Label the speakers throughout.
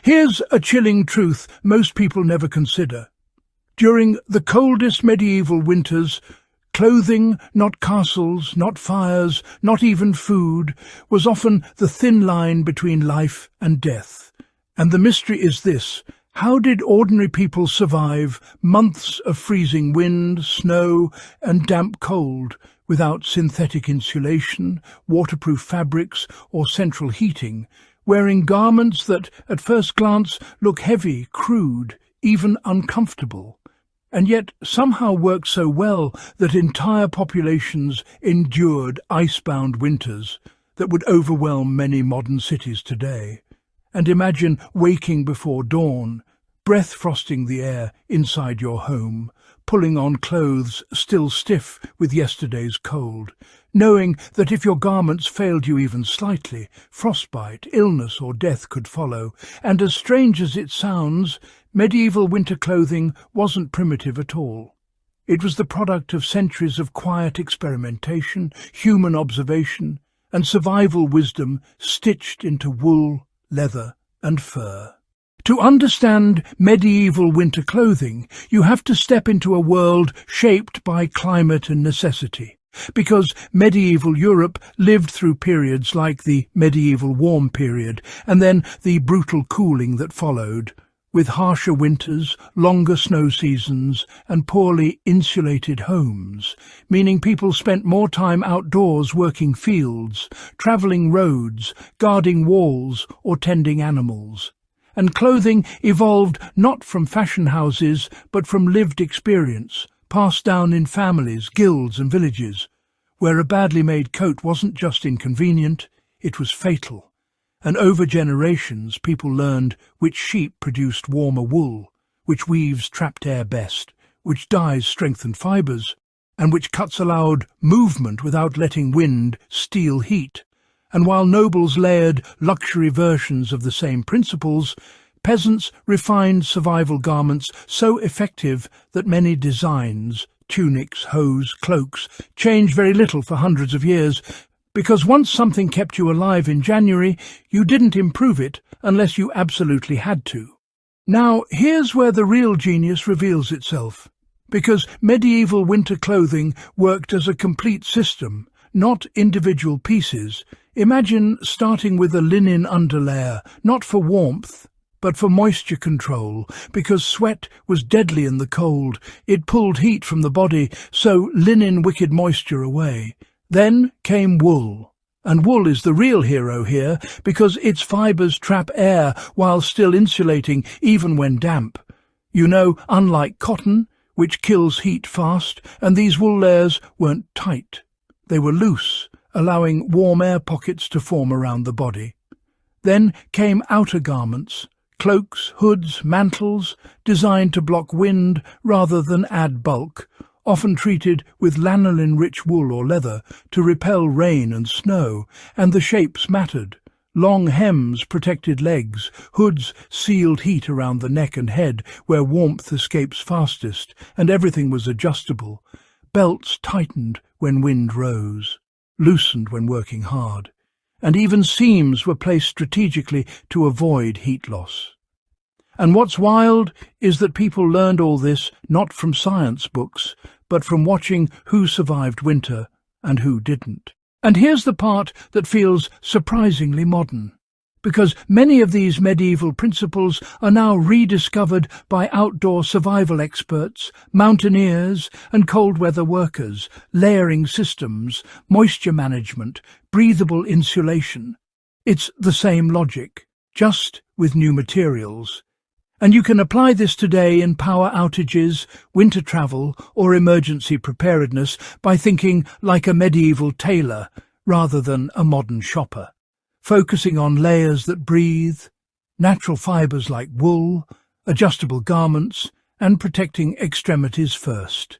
Speaker 1: Here's a chilling truth most people never consider. During the coldest medieval winters, clothing, not castles, not fires, not even food, was often the thin line between life and death. And the mystery is this: how did ordinary people survive months of freezing wind, snow, and damp cold without synthetic insulation, waterproof fabrics, or central heating, wearing garments that, at first glance, look heavy, crude, even uncomfortable, and yet somehow work so well that entire populations endured icebound winters that would overwhelm many modern cities today? And imagine waking before dawn, breath frosting the air inside your home, pulling on clothes still stiff with yesterday's cold, knowing that if your garments failed you even slightly, frostbite, illness or death could follow. And as strange as it sounds, medieval winter clothing wasn't primitive at all. It was the product of centuries of quiet experimentation, human observation, and survival wisdom stitched into wool, leather, and fur. To understand medieval winter clothing, you have to step into a world shaped by climate and necessity, because medieval Europe lived through periods like the medieval warm period and then the brutal cooling that followed, with harsher winters, longer snow seasons, and poorly insulated homes, meaning people spent more time outdoors working fields, travelling roads, guarding walls, or tending animals. And clothing evolved not from fashion houses, but from lived experience, passed down in families, guilds and villages, where a badly made coat wasn't just inconvenient, it was fatal. And over generations people learned which sheep produced warmer wool, which weaves trapped air best, which dyes strengthened fibres, and which cuts allowed movement without letting wind steal heat. And while nobles layered luxury versions of the same principles, peasants refined survival garments so effective that many designs, tunics, hose, cloaks, changed very little for hundreds of years, because once something kept you alive in January, you didn't improve it unless you absolutely had to. Now, here's where the real genius reveals itself, because medieval winter clothing worked as a complete system, not individual pieces. Imagine starting with a linen underlayer, not for warmth, but for moisture control, because sweat was deadly in the cold. It pulled heat from the body, so linen wicked moisture away. Then came wool, and wool is the real hero here, because its fibres trap air while still insulating even when damp. You know, unlike cotton, which kills heat fast, and these wool layers weren't tight. They were loose, allowing warm air pockets to form around the body. Then came outer garments, cloaks, hoods, mantles, designed to block wind rather than add bulk, often treated with lanolin-rich wool or leather to repel rain and snow, and the shapes mattered. Long hems protected legs, hoods sealed heat around the neck and head where warmth escapes fastest, and everything was adjustable. Belts tightened when wind rose, loosened when working hard, and even seams were placed strategically to avoid heat loss. And what's wild is that people learned all this not from science books, but from watching who survived winter and who didn't. And here's the part that feels surprisingly modern, because many of these medieval principles are now rediscovered by outdoor survival experts, mountaineers and cold-weather workers, layering systems, moisture management, breathable insulation. It's the same logic, just with new materials. And you can apply this today in power outages, winter travel, or emergency preparedness by thinking like a medieval tailor rather than a modern shopper, focusing on layers that breathe, natural fibres like wool, adjustable garments, and protecting extremities first.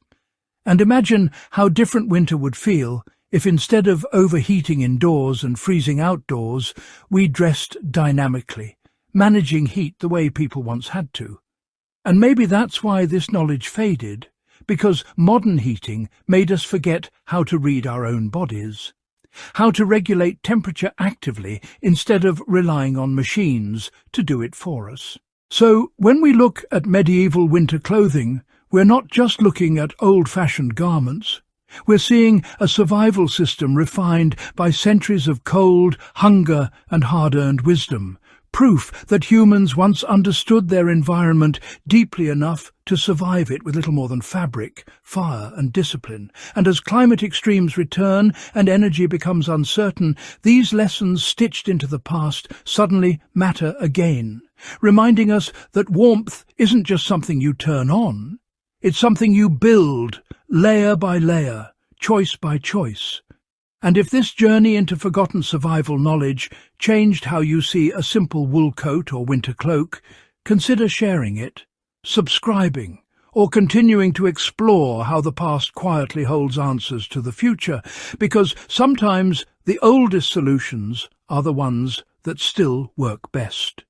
Speaker 1: And imagine how different winter would feel if instead of overheating indoors and freezing outdoors, we dressed dynamically, managing heat the way people once had to. And maybe that's why this knowledge faded, because modern heating made us forget how to read our own bodies. how to regulate temperature actively instead of relying on machines to do it for us. So, when we look at medieval winter clothing, we're not just looking at old-fashioned garments. We're seeing a survival system refined by centuries of cold, hunger, and hard-earned wisdom. Proof that humans once understood their environment deeply enough to survive it with little more than fabric, fire, and discipline. And as climate extremes return and energy becomes uncertain, these lessons stitched into the past suddenly matter again, reminding us that warmth isn't just something you turn on. It's something you build, layer by layer, choice by choice. And if this journey into forgotten survival knowledge changed how you see a simple wool coat or winter cloak, consider sharing it, subscribing, or continuing to explore how the past quietly holds answers to the future, because sometimes the oldest solutions are the ones that still work best.